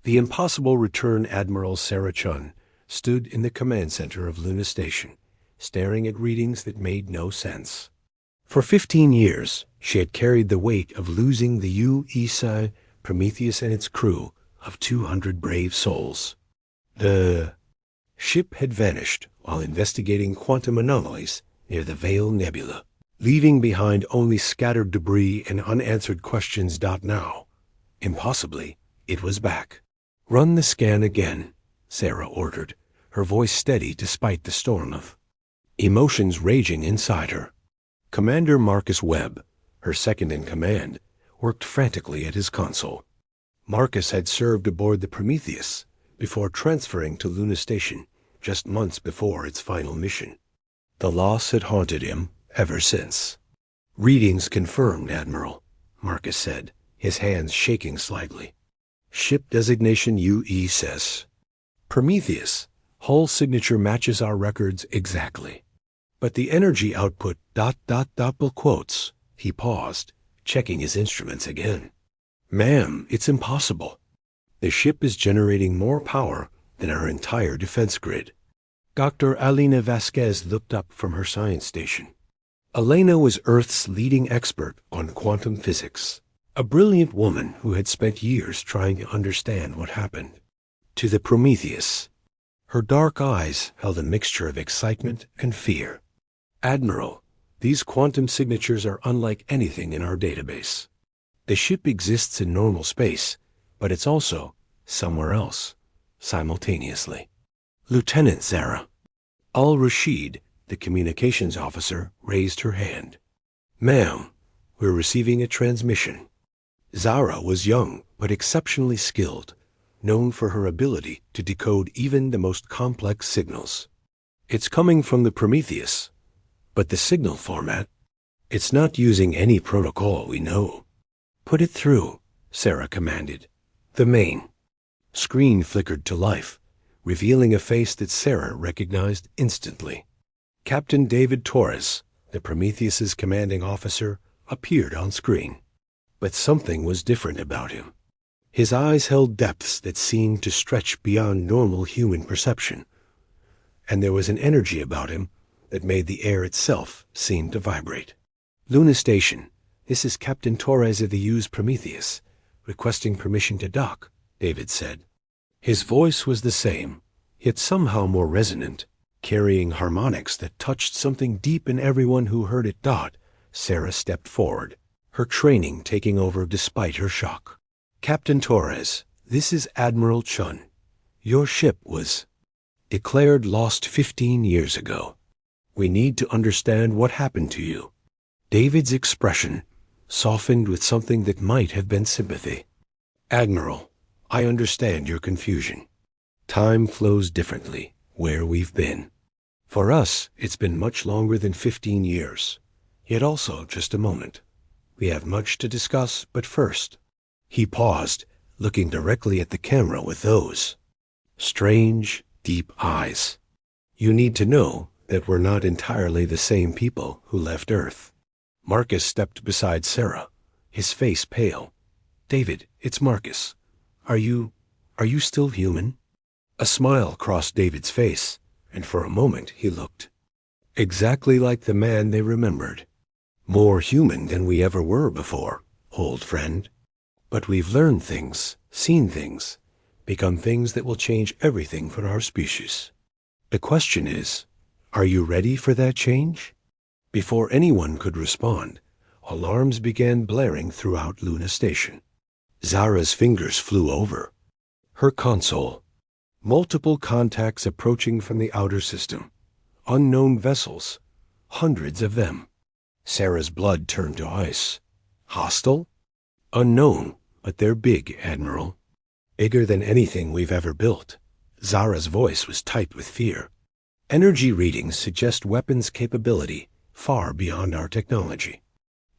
The impossible return Admiral Sarah Chun stood in the command center of Luna Station, staring at readings that made no sense. For 15 years, she had carried the weight of losing the HFY Prometheus and its crew of 200 brave souls. The ship had vanished while investigating quantum anomalies near the Veil Nebula, leaving behind only scattered debris and unanswered questions. Now, impossibly, it was back. "Run the scan again," Sarah ordered, her voice steady despite the storm of emotions raging inside her. Commander Marcus Webb, her second-in-command, worked frantically at his console. Marcus had served aboard the Prometheus before transferring to Luna Station just months before its final mission. The loss had haunted him ever since. "Readings confirmed, Admiral," Marcus said, his hands shaking slightly. "Ship designation UESS. Prometheus. Hull signature matches our records exactly. But the energy output ... double quotes." He paused, checking his instruments again. "Ma'am, it's impossible. The ship is generating more power than our entire defense grid." Dr. Alina Vasquez looked up from her science station. Elena was Earth's leading expert on quantum physics, a brilliant woman who had spent years trying to understand what happened to the Prometheus. Her dark eyes held a mixture of excitement and fear. "Admiral, these quantum signatures are unlike anything in our database. The ship exists in normal space, but it's also somewhere else, simultaneously." "Lieutenant Zara." Al-Rashid, the communications officer, raised her hand. "Ma'am, we're receiving a transmission." Zara was young but exceptionally skilled, known for her ability to decode even the most complex signals. "It's coming from the Prometheus, but the signal format, it's not using any protocol we know." "Put it through," Sarah commanded. The main screen flickered to life, revealing a face that Sarah recognized instantly. Captain David Torres, the Prometheus's commanding officer, appeared on screen. But something was different about him. His eyes held depths that seemed to stretch beyond normal human perception, and there was an energy about him that made the air itself seem to vibrate. "Luna Station, this is Captain Torres of the used Prometheus, requesting permission to dock," David said. His voice was the same, yet somehow more resonant, carrying harmonics that touched something deep in everyone who heard it. Sarah stepped forward, her training taking over despite her shock. "Captain Torres, this is Admiral Chun. Your ship was declared lost 15 years ago. We need to understand what happened to you." David's expression softened with something that might have been sympathy. "Admiral, I understand your confusion. Time flows differently where we've been. For us, it's been much longer than 15 years, yet also just a moment. We have much to discuss, but first..." He paused, looking directly at the camera with those strange, deep eyes. "You need to know that we're not entirely the same people who left Earth." Marcus stepped beside Sarah, his face pale. "David, it's Marcus. Are you still human?" A smile crossed David's face, and for a moment he looked exactly like the man they remembered. "More human than we ever were before, old friend. But we've learned things, seen things, become things that will change everything for our species. The question is, are you ready for that change?" Before anyone could respond, alarms began blaring throughout Luna Station. Zara's fingers flew over her console. Multiple contacts approaching from the outer system. Unknown vessels. Hundreds of them. Sarah's blood turned to ice. Hostile? Unknown, but they're big, Admiral. Bigger than anything we've ever built. Zara's voice was tight with fear. Energy readings suggest weapons capability far beyond our technology.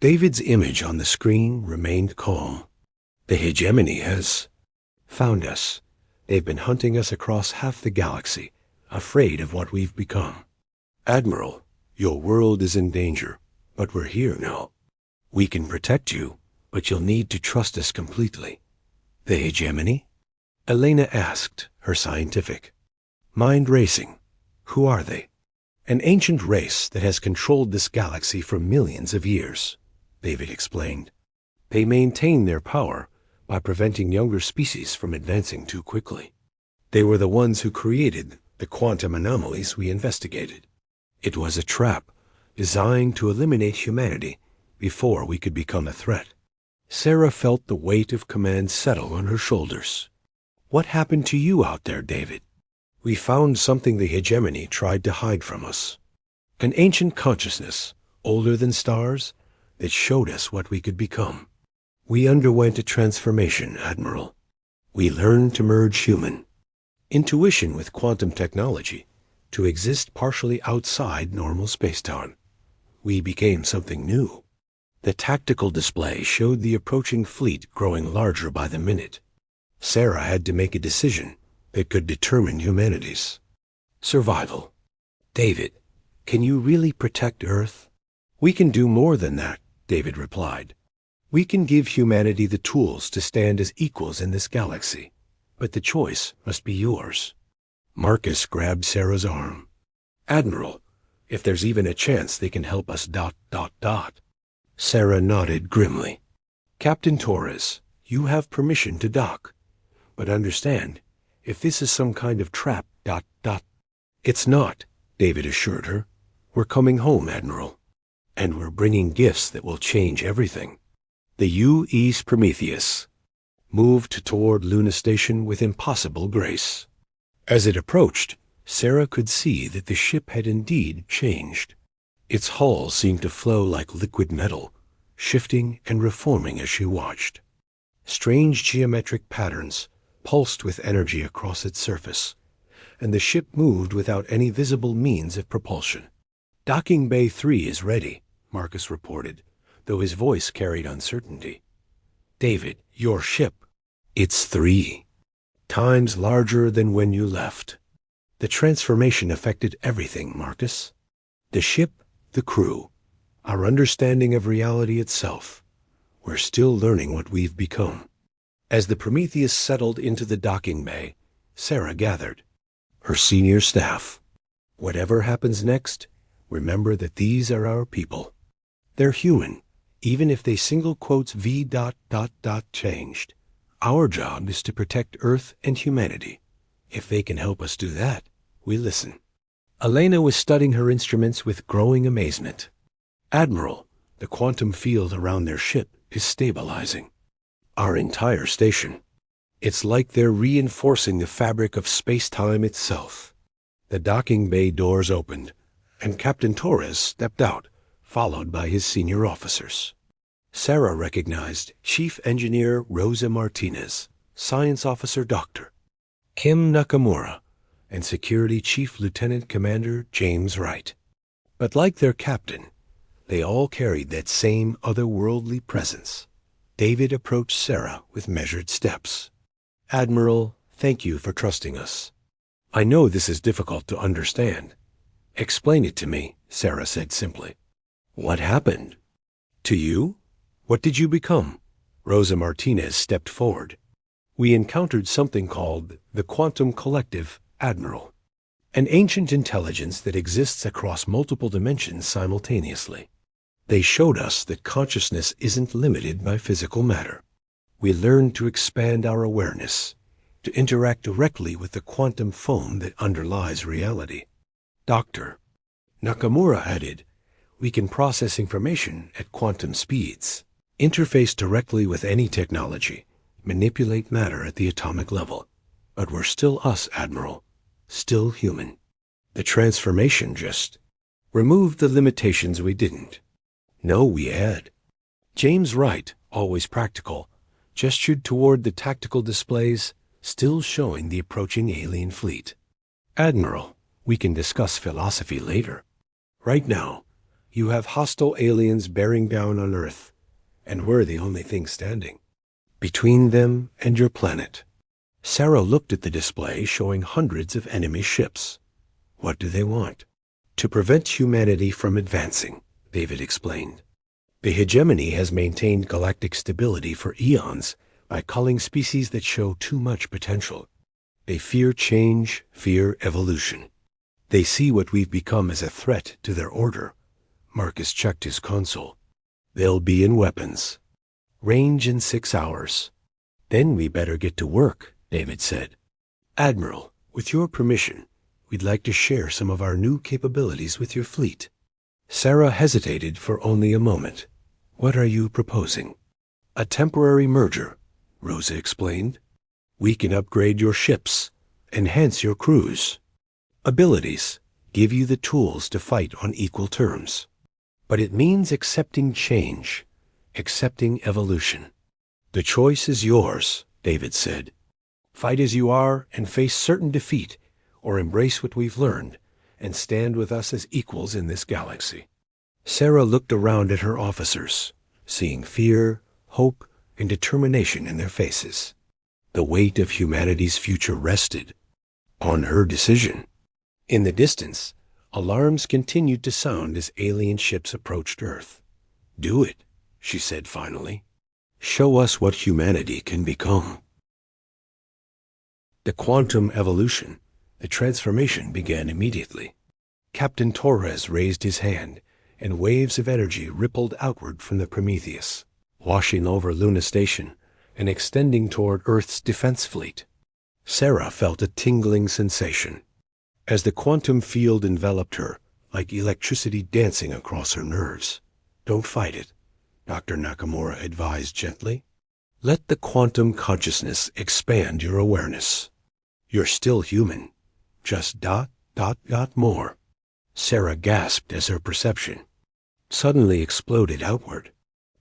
David's image on the screen remained calm. "The hegemony has found us. They've been hunting us across half the galaxy, afraid of what we've become. Admiral, your world is in danger, but we're here now. We can protect you, but you'll need to trust us completely." "The hegemony?" Elena asked, her scientific mind racing. Who are they? An ancient race that has controlled this galaxy for millions of years, David explained. They maintain their power by preventing younger species from advancing too quickly. They were the ones who created the quantum anomalies we investigated. It was a trap designed to eliminate humanity before we could become a threat. Sarah felt the weight of command settle on her shoulders. What happened to you out there, David? We found something the hegemony tried to hide from us. An ancient consciousness, older than stars, that showed us what we could become. We underwent a transformation, Admiral. We learned to merge human intuition with quantum technology to exist partially outside normal spacetime. We became something new. The tactical display showed the approaching fleet growing larger by the minute. Sarah had to make a decision that could determine humanity's survival. David, can you really protect Earth? We can do more than that, David replied. We can give humanity the tools to stand as equals in this galaxy, but the choice must be yours. Marcus grabbed Sarah's arm. Admiral, if there's even a chance they can help us ... Sarah nodded grimly. Captain Torres, you have permission to dock. But understand, if this is some kind of trap ... It's not, David assured her. We're coming home, Admiral. And we're bringing gifts that will change everything. The U.E.'s Prometheus moved toward Luna Station with impossible grace. As it approached, Sarah could see that the ship had indeed changed. Its hull seemed to flow like liquid metal, shifting and reforming as she watched. Strange geometric patterns pulsed with energy across its surface, and the ship moved without any visible means of propulsion. Docking Bay 3 is ready, Marcus reported, though his voice carried uncertainty. David, your ship. It's 3 times larger than when you left. The transformation affected everything, Marcus. The ship, the crew, our understanding of reality itself. We're still learning what we've become. As the Prometheus settled into the docking bay, Sarah gathered her senior staff. Whatever happens next, remember that these are our people. They're human, even if they single quotes V... changed. Our job is to protect Earth and humanity. If they can help us do that, we listen. Elena was studying her instruments with growing amazement. Admiral, the quantum field around their ship is stabilizing. Our entire station. It's like they're reinforcing the fabric of space-time itself. The docking bay doors opened, and Captain Torres stepped out, followed by his senior officers. Sarah recognized Chief Engineer Rosa Martinez, Science Officer Dr. Kim Nakamura, and Security Chief Lieutenant Commander James Wright. But like their captain, they all carried that same otherworldly presence. David approached Sarah with measured steps. Admiral, thank you for trusting us. I know this is difficult to understand. Explain it to me, Sarah said simply. What happened? To you? What did you become? Rosa Martinez stepped forward. We encountered something called the Quantum Collective, Admiral. An ancient intelligence that exists across multiple dimensions simultaneously. They showed us that consciousness isn't limited by physical matter. We learned to expand our awareness, to interact directly with the quantum foam that underlies reality. Dr. Nakamura added, we can process information at quantum speeds, interface directly with any technology, manipulate matter at the atomic level. But we're still us, Admiral, still human. The transformation just removed the limitations we didn't. No, we had. James Wright, always practical, gestured toward the tactical displays, still showing the approaching alien fleet. Admiral, we can discuss philosophy later. Right now, you have hostile aliens bearing down on Earth, and we're the only thing standing between them and your planet. Sarah looked at the display showing hundreds of enemy ships. What do they want? To prevent humanity from advancing, David explained. The hegemony has maintained galactic stability for eons by culling species that show too much potential. They fear change, fear evolution. They see what we've become as a threat to their order. Marcus checked his console. They'll be in weapons. Range in 6 hours. Then we better get to work, David said. Admiral, with your permission, we'd like to share some of our new capabilities with your fleet. Sarah hesitated for only a moment. What are you proposing? A temporary merger, Rosa explained. We can upgrade your ships, enhance your crews. Abilities, give you the tools to fight on equal terms. But it means accepting change, accepting evolution. The choice is yours, David said. Fight as you are and face certain defeat, or embrace what we've learned and stand with us as equals in this galaxy. Sarah looked around at her officers, seeing fear, hope, and determination in their faces. The weight of humanity's future rested on her decision. In the distance, alarms continued to sound as alien ships approached Earth. Do it, she said finally. Show us what humanity can become. The quantum evolution, the transformation began immediately. Captain Torres raised his hand, and waves of energy rippled outward from the Prometheus, washing over Luna Station and extending toward Earth's defense fleet. Sarah felt a tingling sensation, as the quantum field enveloped her, like electricity dancing across her nerves. Don't fight it, Dr. Nakamura advised gently. Let the quantum consciousness expand your awareness. You're still human, just ... more. Sarah gasped as her perception suddenly exploded outward.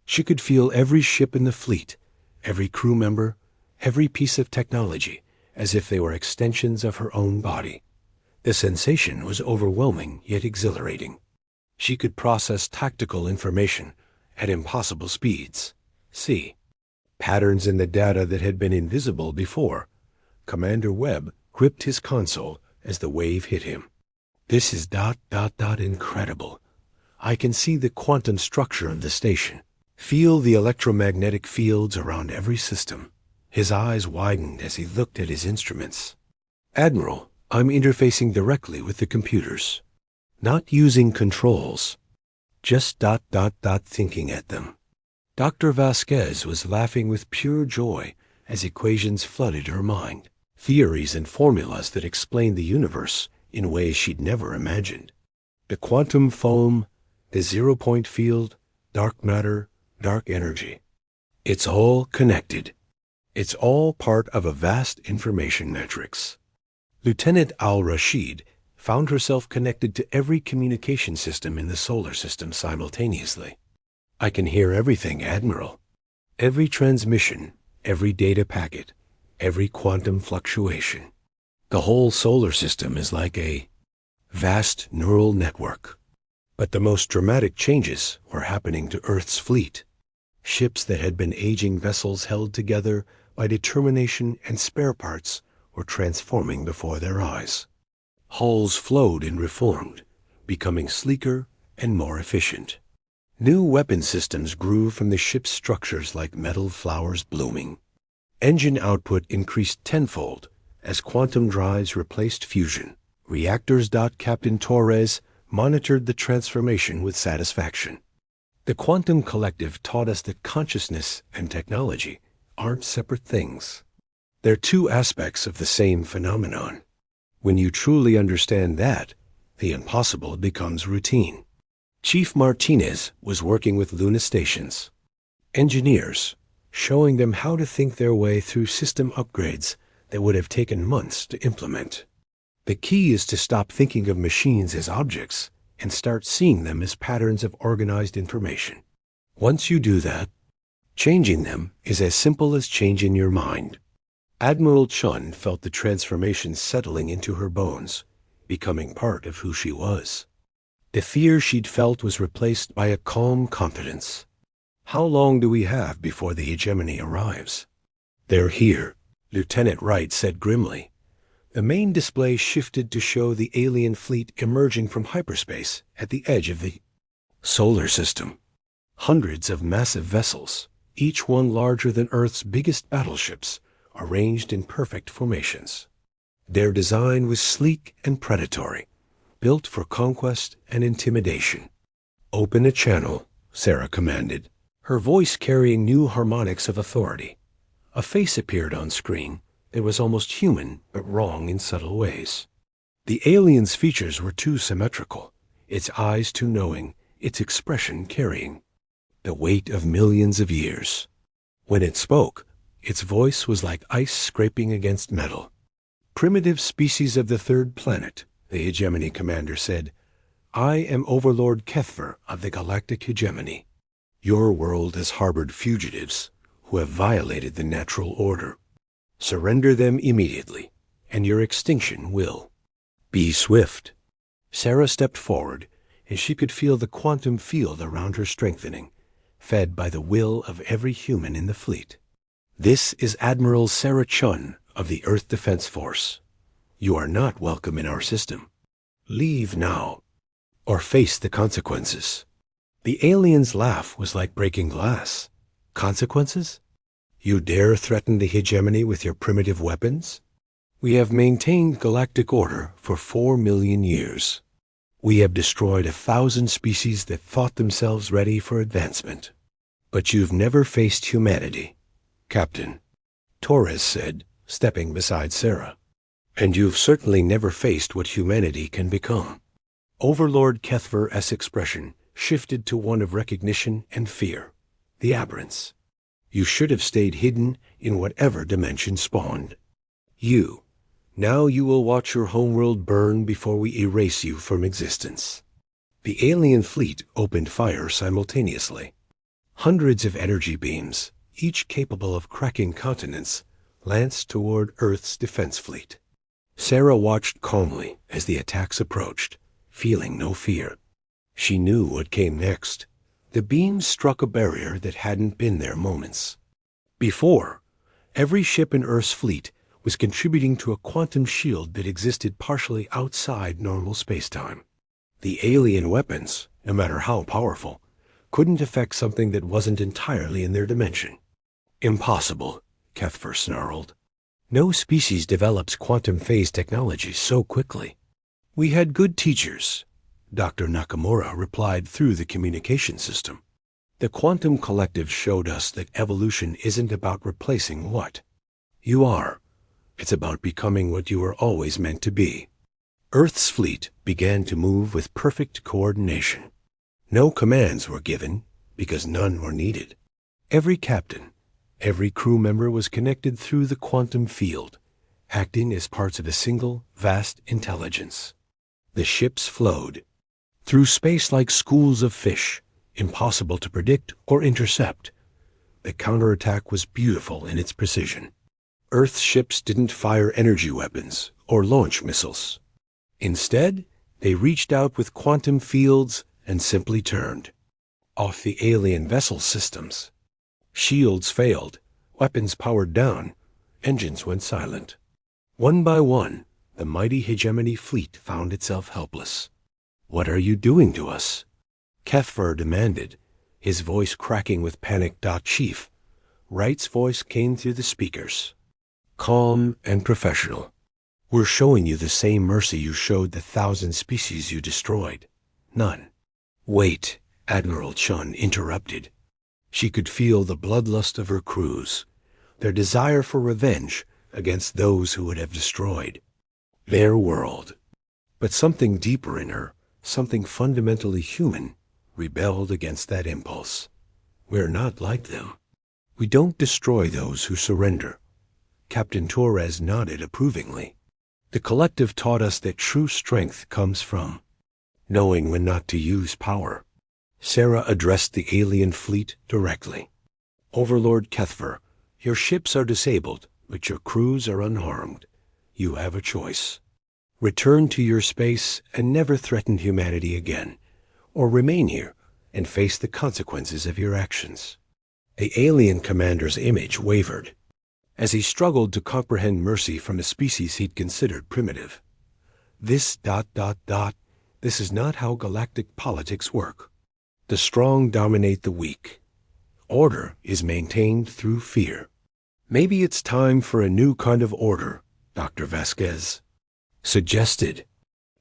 She could feel every ship in the fleet, every crew member, every piece of technology, as if they were extensions of her own body. The sensation was overwhelming yet exhilarating. She could process tactical information at impossible speeds. See patterns in the data that had been invisible before. Commander Webb gripped his console as the wave hit him. This is ... incredible. I can see the quantum structure of the station. Feel the electromagnetic fields around every system. His eyes widened as he looked at his instruments. Admiral, I'm interfacing directly with the computers. Not using controls. Just ... thinking at them. Dr. Vasquez was laughing with pure joy as equations flooded her mind. Theories and formulas that explained the universe in ways she'd never imagined. The quantum foam, the zero-point field, dark matter, dark energy. It's all connected. It's all part of a vast information matrix. Lieutenant Al-Rashid found herself connected to every communication system in the solar system simultaneously. I can hear everything, Admiral. Every transmission, every data packet, every quantum fluctuation. The whole solar system is like a vast neural network. But the most dramatic changes were happening to Earth's fleet. Ships that had been aging vessels held together by determination and spare parts were transforming before their eyes. Hulls flowed and reformed, becoming sleeker and more efficient. New weapon systems grew from the ship's structures like metal flowers blooming. Engine output increased tenfold as quantum drives replaced fusion. Reactors. Captain Torres monitored the transformation with satisfaction. The quantum collective taught us that consciousness and technology aren't separate things. They're two aspects of the same phenomenon. When you truly understand that, the impossible becomes routine. Chief Martinez was working with Luna stations, engineers, showing them how to think their way through system upgrades that would have taken months to implement. The key is to stop thinking of machines as objects and start seeing them as patterns of organized information. Once you do that, changing them is as simple as changing your mind. Admiral Chun felt the transformation settling into her bones, becoming part of who she was. The fear she'd felt was replaced by a calm confidence. How long do we have before the hegemony arrives? They're here, Lieutenant Wright said grimly. The main display shifted to show the alien fleet emerging from hyperspace at the edge of the solar system. Hundreds of massive vessels, each one larger than Earth's biggest battleships, arranged in perfect formations. Their design was sleek and predatory, built for conquest and intimidation. "Open a channel," Sarah commanded, her voice carrying new harmonics of authority. A face appeared on screen that was almost human but wrong in subtle ways. The alien's features were too symmetrical, its eyes too knowing, its expression carrying the weight of millions of years. When it spoke, its voice was like ice scraping against metal. "Primitive species of the third planet," the hegemony commander said. "I am Overlord Kethver of the Galactic Hegemony. Your world has harbored fugitives who have violated the natural order. Surrender them immediately, and your extinction will be swift." Sarah stepped forward, and she could feel the quantum field around her strengthening, fed by the will of every human in the fleet. "This is Admiral Sarah Chun of the Earth Defense Force. You are not welcome in our system. Leave now, or face the consequences." The alien's laugh was like breaking glass. "Consequences? You dare threaten the hegemony with your primitive weapons? We have maintained galactic order for 4 million years. We have destroyed 1,000 species that thought themselves ready for advancement. But you've never faced humanity, Captain," Torres said, stepping beside Sarah. "And you've certainly never faced what humanity can become." Overlord Kethver's expression shifted to one of recognition and fear. "The aberrance. You should have stayed hidden in whatever dimension spawned. Now you will watch your homeworld burn before we erase you from existence." The alien fleet opened fire simultaneously. Hundreds of energy beams, each capable of cracking continents, lanced toward Earth's defense fleet. Sarah watched calmly as the attacks approached, feeling no fear. She knew what came next. The beams struck a barrier that hadn't been there moments before. Every ship in Earth's fleet was contributing to a quantum shield that existed partially outside normal spacetime. The alien weapons, no matter how powerful, couldn't affect something that wasn't entirely in their dimension. "Impossible," Kethver snarled. "No species develops quantum phase technology so quickly." "We had good teachers," Dr. Nakamura replied through the communication system. "The quantum collective showed us that evolution isn't about replacing what you are. It's about becoming what you were always meant to be." Earth's fleet began to move with perfect coordination. No commands were given, because none were needed. Every captain, every crew member was connected through the quantum field, acting as parts of a single, vast intelligence. The ships flowed through space like schools of fish, impossible to predict or intercept. The counterattack was beautiful in its precision. Earth's ships didn't fire energy weapons or launch missiles. Instead, they reached out with quantum fields and simply turned off the alien vessel systems. Shields failed, weapons powered down, engines went silent. One by one, the mighty hegemony fleet found itself helpless. "What are you doing to us?" Kethver demanded, his voice cracking with panic. "Chief." Wright's voice came through the speakers, calm and professional. "We're showing you the same mercy you showed the 1,000 species you destroyed. None." "Wait," Admiral Chun interrupted. She could feel the bloodlust of her crews, their desire for revenge against those who would have destroyed their world. But something deeper in her, something fundamentally human, rebelled against that impulse. "We're not like them. We don't destroy those who surrender." Captain Torres nodded approvingly. "The collective taught us that true strength comes from knowing when not to use power." Sarah addressed the alien fleet directly. "Overlord Kethver, your ships are disabled, but your crews are unharmed. You have a choice. Return to your space and never threaten humanity again, or remain here and face the consequences of your actions." The alien commander's image wavered as he struggled to comprehend mercy from a species he'd considered primitive. This is not how galactic politics work. The strong dominate the weak. Order is maintained through fear. Maybe it's time for a new kind of order, Dr. Vasquez suggested.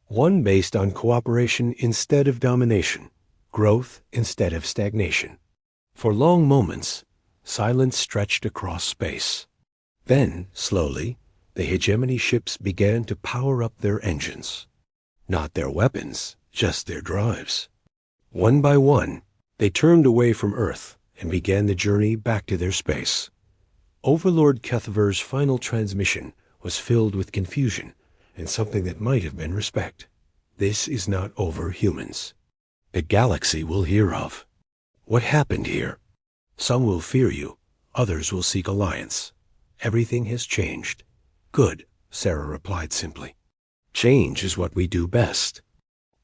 One based on cooperation instead of domination, growth instead of stagnation. For long moments, silence stretched across space. Then, slowly, the hegemony ships began to power up their engines. Not their weapons, just their drives. One by one, they turned away from Earth and began the journey back to their space. Overlord Kethver's final transmission was filled with confusion and something that might have been respect. This is not over, humans. The galaxy will hear of. What happened here? Some will fear you, others will seek alliance. Everything has changed. Good, Sarah replied simply. Change is what we do best.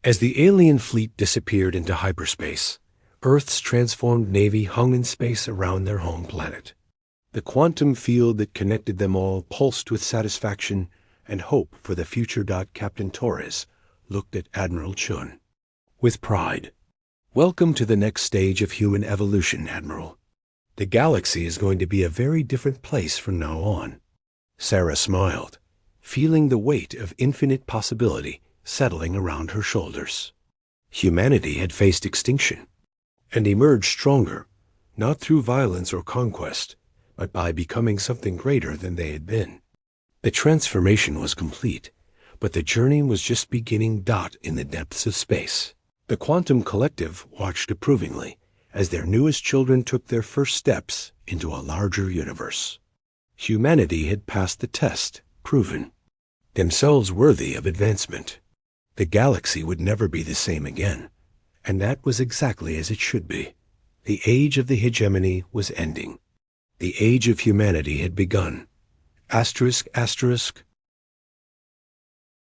As the alien fleet disappeared into hyperspace, Earth's transformed navy hung in space around their home planet. The quantum field that connected them all pulsed with satisfaction and hope for the future. Captain Torres looked at Admiral Chun with pride. Welcome to the next stage of human evolution, Admiral. The galaxy is going to be a very different place from now on. Sarah smiled, feeling the weight of infinite possibility settling around her shoulders. Humanity had faced extinction and emerged stronger, not through violence or conquest, but by becoming something greater than they had been. The transformation was complete, but the journey was just beginning. In the depths of space, the Quantum Collective watched approvingly as their newest children took their first steps into a larger universe. Humanity had passed the test, proven themselves worthy of advancement. The galaxy would never be the same again, and that was exactly as it should be. The age of the hegemony was ending. The age of humanity had begun. Asterisk, asterisk,